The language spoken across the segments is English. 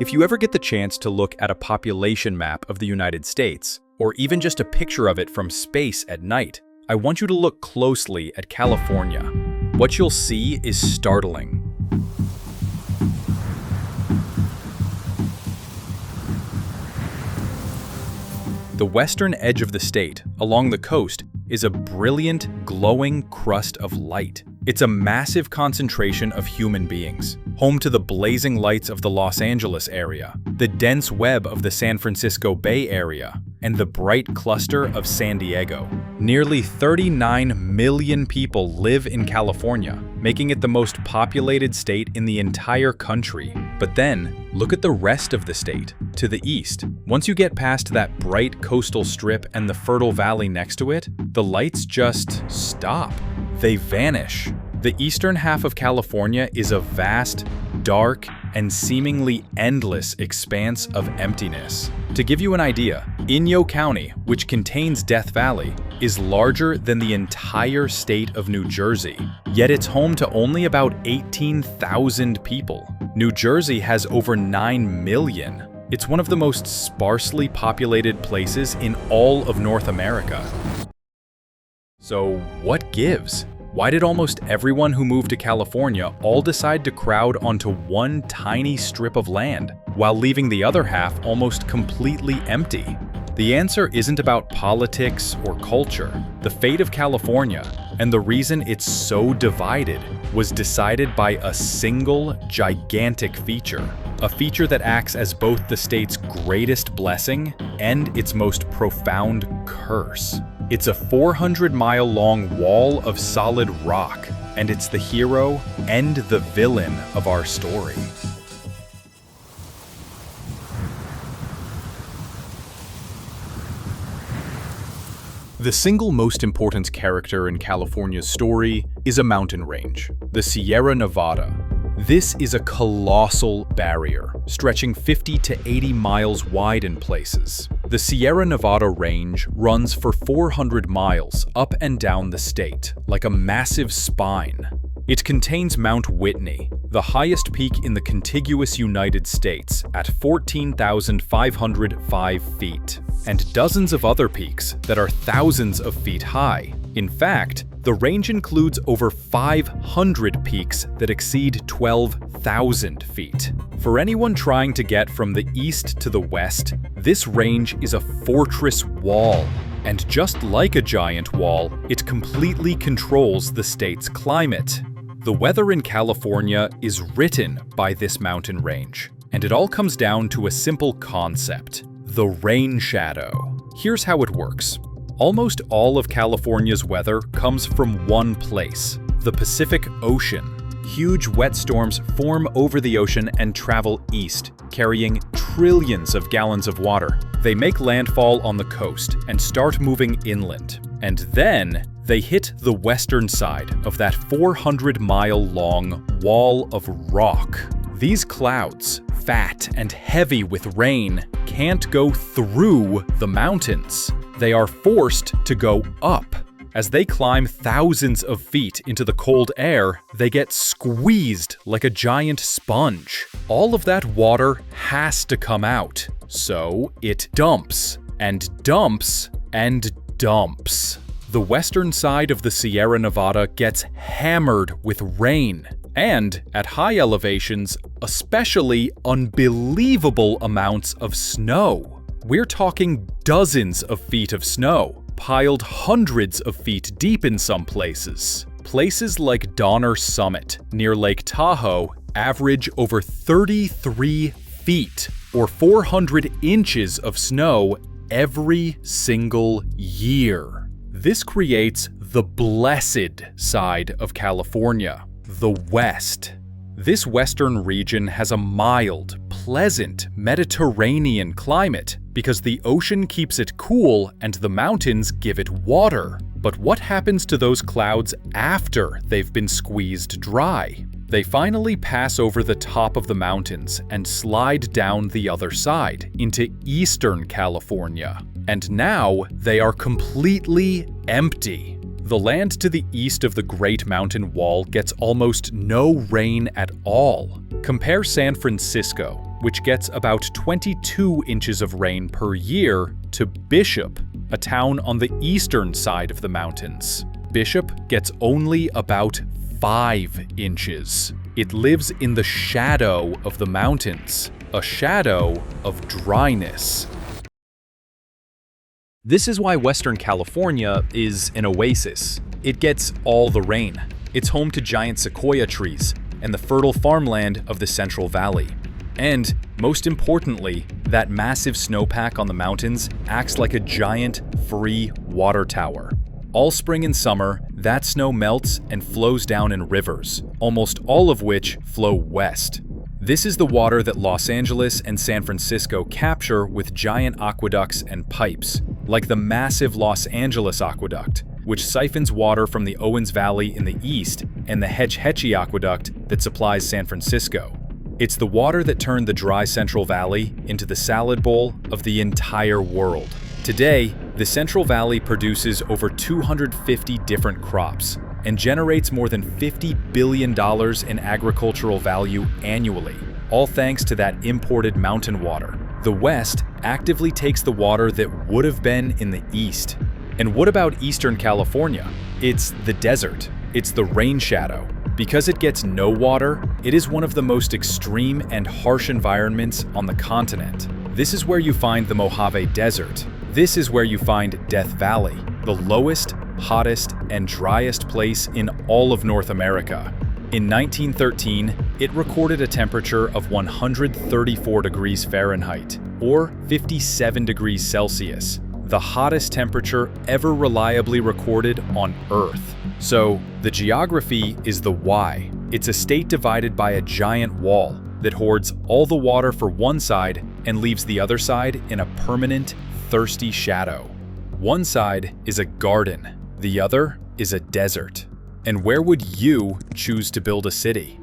If you ever get the chance to look at a population map of the United States, or even just a picture of it from space at night, I want you to look closely at California. What you'll see is startling. The western edge of the state, along the coast, is a brilliant, glowing crust of light. It's a massive concentration of human beings, home to the blazing lights of the Los Angeles area, the dense web of the San Francisco Bay Area, and the bright cluster of San Diego. Nearly 39 million people live in California, making it the most populated state in the entire country. But then, look at the rest of the state, to the east. Once you get past that bright coastal strip and the fertile valley next to it, the lights just stop. They vanish. The eastern half of California is a vast, dark, and seemingly endless expanse of emptiness. To give you an idea, Inyo County, which contains Death Valley, is larger than the entire state of New Jersey, yet it's home to only about 18,000 people. New Jersey has over 9 million. It's one of the most sparsely populated places in all of North America. So what gives? Why did almost everyone who moved to California all decide to crowd onto one tiny strip of land, while leaving the other half almost completely empty? The answer isn't about politics or culture. The fate of California, and the reason it's so divided, was decided by a single gigantic feature. A feature that acts as both the state's greatest blessing and its most profound curse. It's a 400-mile-long wall of solid rock, and it's the hero and the villain of our story. The single most important character in California's story is a mountain range, the Sierra Nevada. This is a colossal barrier, stretching 50 to 80 miles wide in places. The Sierra Nevada range runs for 400 miles up and down the state, like a massive spine. It contains Mount Whitney, the highest peak in the contiguous United States at 14,505 feet, and dozens of other peaks that are thousands of feet high. In fact, the range includes over 500 peaks that exceed 12,000 feet. For anyone trying to get from the east to the west, this range is a fortress wall. And just like a giant wall, it completely controls the state's climate. The weather in California is written by this mountain range, and it all comes down to a simple concept: the rain shadow. Here's how it works. Almost all of California's weather comes from one place, the Pacific Ocean. Huge wet storms form over the ocean and travel east, carrying trillions of gallons of water. They make landfall on the coast and start moving inland. And then they hit the western side of that 400-mile-long wall of rock. These clouds, fat and heavy with rain, can't go through the mountains. They are forced to go up. As they climb thousands of feet into the cold air, they get squeezed like a giant sponge. All of that water has to come out, so it dumps, and dumps, and dumps. The western side of the Sierra Nevada gets hammered with rain, and at high elevations, especially unbelievable amounts of snow. We're talking dozens of feet of snow, piled hundreds of feet deep in some places. Places like Donner Summit, near Lake Tahoe, average over 33 feet, or 400 inches of snow every single year. This creates the blessed side of California, the West. This western region has a mild, pleasant Mediterranean climate because the ocean keeps it cool and the mountains give it water. But what happens to those clouds after they've been squeezed dry? They finally pass over the top of the mountains and slide down the other side into eastern California. And now they are completely empty. The land to the east of the Great Mountain Wall gets almost no rain at all. Compare San Francisco, which gets about 22 inches of rain per year, to Bishop, a town on the eastern side of the mountains. Bishop gets only about 5 inches. It lives in the shadow of the mountains, a shadow of dryness. This is why Western California is an oasis. It gets all the rain. It's home to giant sequoia trees and the fertile farmland of the Central Valley. And, most importantly, that massive snowpack on the mountains acts like a giant, free water tower. All spring and summer, that snow melts and flows down in rivers, almost all of which flow west. This is the water that Los Angeles and San Francisco capture with giant aqueducts and pipes, like the massive Los Angeles Aqueduct, which siphons water from the Owens Valley in the east, and the Hetch Hetchy Aqueduct that supplies San Francisco. It's the water that turned the dry Central Valley into the salad bowl of the entire world. Today, the Central Valley produces over 250 different crops and generates more than $50 billion in agricultural value annually, all thanks to that imported mountain water. The West actively takes the water that would have been in the East. And what about Eastern California? It's the desert. It's the rain shadow. Because it gets no water, it is one of the most extreme and harsh environments on the continent. This is where you find the Mojave Desert. This is where you find Death Valley, the lowest, hottest, and driest place in all of North America. In 1913, it recorded a temperature of 134 degrees Fahrenheit, or 57 degrees Celsius, the hottest temperature ever reliably recorded on Earth. So, the geography is the why. It's a state divided by a giant wall that hoards all the water for one side and leaves the other side in a permanent, thirsty shadow. One side is a garden, the other is a desert. And where would you choose to build a city?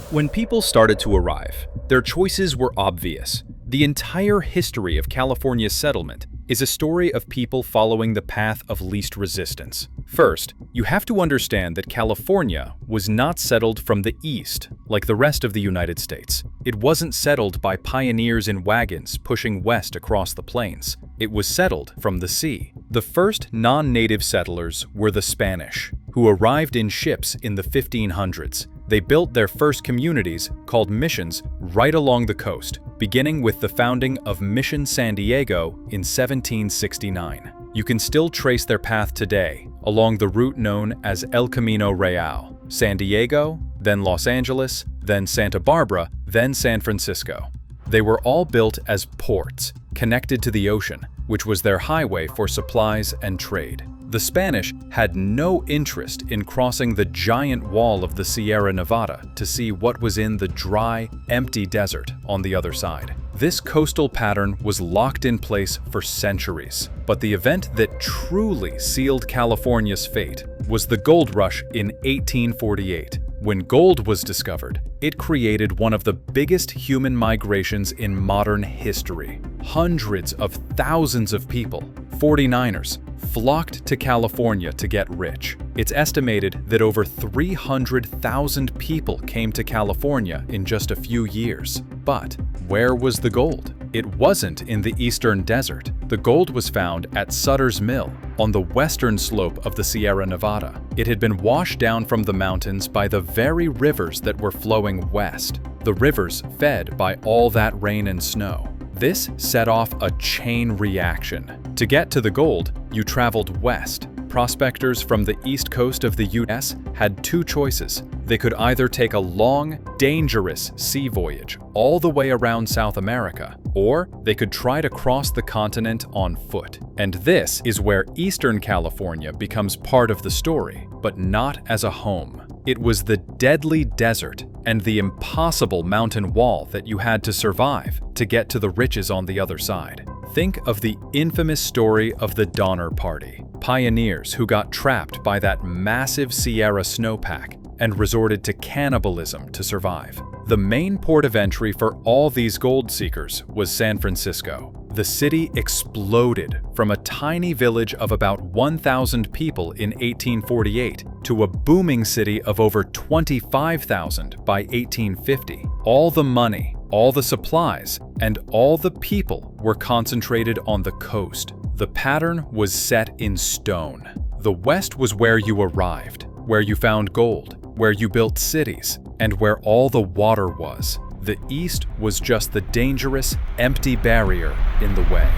When people started to arrive, their choices were obvious. The entire history of California's settlement is a story of people following the path of least resistance. First, you have to understand that California was not settled from the east, like the rest of the United States. It wasn't settled by pioneers in wagons pushing west across the plains. It was settled from the sea. The first non-native settlers were the Spanish, who arrived in ships in the 1500s. They built their first communities, called missions, right along the coast, beginning with the founding of Mission San Diego in 1769. You can still trace their path today along the route known as El Camino Real. San Diego, then Los Angeles, then Santa Barbara, then San Francisco. They were all built as ports, connected to the ocean, which was their highway for supplies and trade. The Spanish had no interest in crossing the giant wall of the Sierra Nevada to see what was in the dry, empty desert on the other side. This coastal pattern was locked in place for centuries, but the event that truly sealed California's fate was the gold rush in 1848. When gold was discovered, it created one of the biggest human migrations in modern history. Hundreds of thousands of people, 49ers, flocked to California to get rich. It's estimated that over 300,000 people came to California in just a few years. But where was the gold? It wasn't in the eastern desert. The gold was found at Sutter's Mill, on the western slope of the Sierra Nevada. It had been washed down from the mountains by the very rivers that were flowing west, the rivers fed by all that rain and snow. This set off a chain reaction. To get to the gold, you traveled west. Prospectors from the east coast of the US had two choices. They could either take a long, dangerous sea voyage all the way around South America, or they could try to cross the continent on foot. And this is where Eastern California becomes part of the story, but not as a home. It was the deadly desert and the impossible mountain wall that you had to survive to get to the riches on the other side. Think of the infamous story of the Donner Party, pioneers who got trapped by that massive Sierra snowpack and resorted to cannibalism to survive. The main port of entry for all these gold seekers was San Francisco. The city exploded from a tiny village of about 1,000 people in 1848 to a booming city of over 25,000 by 1850. All the money, all the supplies, and all the people were concentrated on the coast. The pattern was set in stone. The West was where you arrived, where you found gold, where you built cities, and where all the water was. The East was just the dangerous, empty barrier in the way.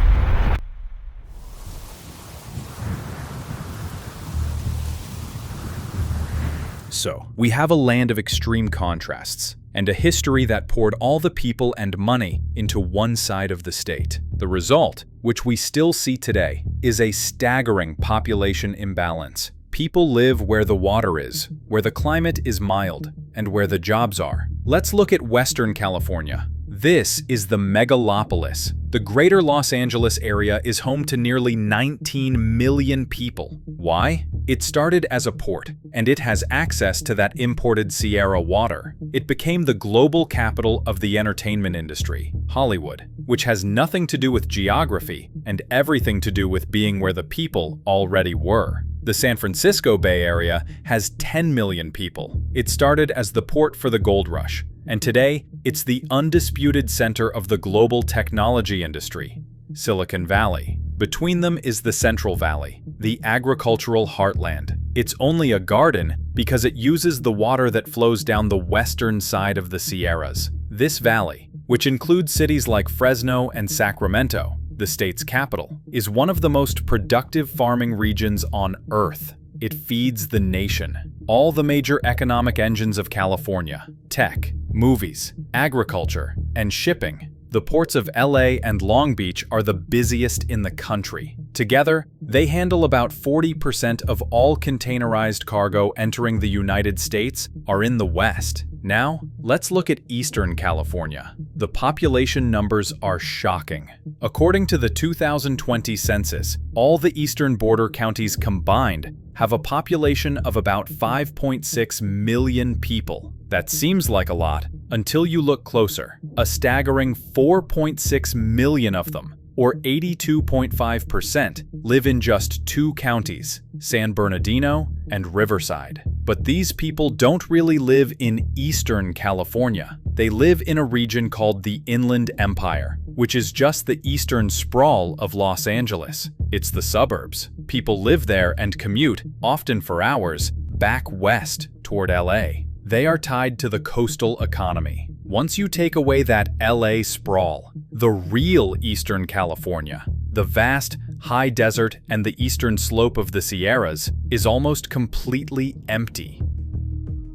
So, we have a land of extreme contrasts, and a history that poured all the people and money into one side of the state. The result, which we still see today, is a staggering population imbalance. People live where the water is, where the climate is mild, and where the jobs are. Let's look at Western California. This is the megalopolis. The greater Los Angeles area is home to nearly 19 million people. Why? It started as a port, and it has access to that imported Sierra water. It became the global capital of the entertainment industry, Hollywood, which has nothing to do with geography and everything to do with being where the people already were. The San Francisco Bay Area has 10 million people. It started as the port for the gold rush, and today it's the undisputed center of the global technology industry, Silicon Valley. Between them is the Central Valley, the agricultural heartland. It's only a garden because it uses the water that flows down the western side of the Sierras. This valley, which includes cities like Fresno and Sacramento, the state's capital, is one of the most productive farming regions on Earth. It feeds the nation. All the major economic engines of California, tech, movies, agriculture, and shipping. The ports of LA and Long Beach are the busiest in the country. Together, they handle about 40% of all containerized cargo entering the United States are in the West. Now, let's look at Eastern California. The population numbers are shocking. According to the 2020 census, all the eastern border counties combined have a population of about 5.6 million people. That seems like a lot until you look closer. A staggering 4.6 million of them, or 82.5%, live in just two counties, San Bernardino and Riverside. But these people don't really live in Eastern California. They live in a region called the Inland Empire, which is just the eastern sprawl of Los Angeles. It's the suburbs. People live there and commute, often for hours, back west toward LA. They are tied to the coastal economy. Once you take away that LA sprawl, the real Eastern California, the vast, high desert and the eastern slope of the Sierras, is almost completely empty.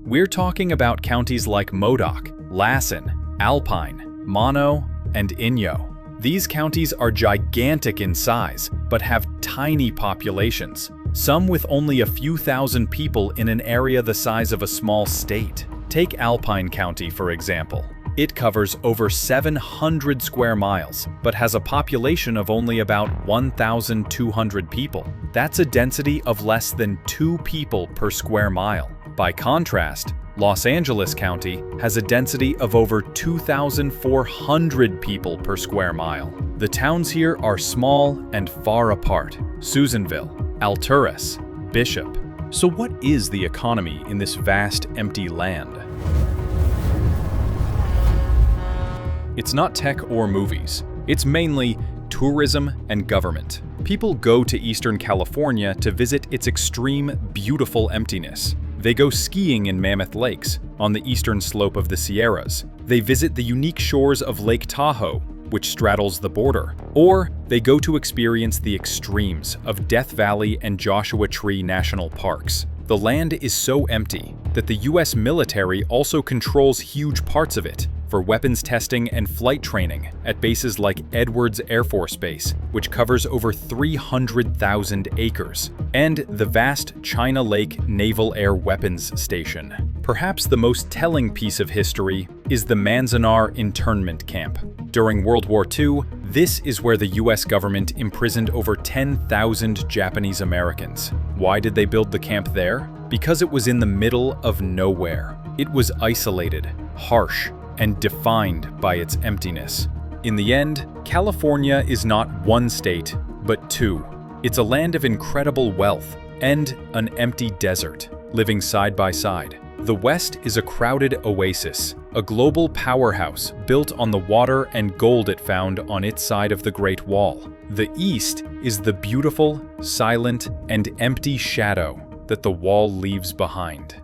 We're talking about counties like Modoc, Lassen, Alpine, Mono, and Inyo. These counties are gigantic in size, but have tiny populations, some with only a few thousand people in an area the size of a small state. Take Alpine County, for example. It covers over 700 square miles, but has a population of only about 1,200 people. That's a density of less than 2 people per square mile. By contrast, Los Angeles County has a density of over 2,400 people per square mile. The towns here are small and far apart: Susanville, Alturas, Bishop. So what is the economy in this vast, empty land? It's not tech or movies. It's mainly tourism and government. People go to Eastern California to visit its extreme, beautiful emptiness. They go skiing in Mammoth Lakes, on the eastern slope of the Sierras. They visit the unique shores of Lake Tahoe, which straddles the border. Or they go to experience the extremes of Death Valley and Joshua Tree National Parks. The land is so empty that the US military also controls huge parts of it for weapons testing and flight training at bases like Edwards Air Force Base, which covers over 300,000 acres, and the vast China Lake Naval Air Weapons Station. Perhaps the most telling piece of history is the Manzanar internment camp. During World War II, this is where the US government imprisoned over 10,000 Japanese Americans. Why did they build the camp there? Because it was in the middle of nowhere. It was isolated, harsh, and defined by its emptiness. In the end, California is not one state, but two. It's a land of incredible wealth and an empty desert, living side by side. The West is a crowded oasis, a global powerhouse built on the water and gold it found on its side of the Great Wall. The East is the beautiful, silent, and empty shadow that the wall leaves behind.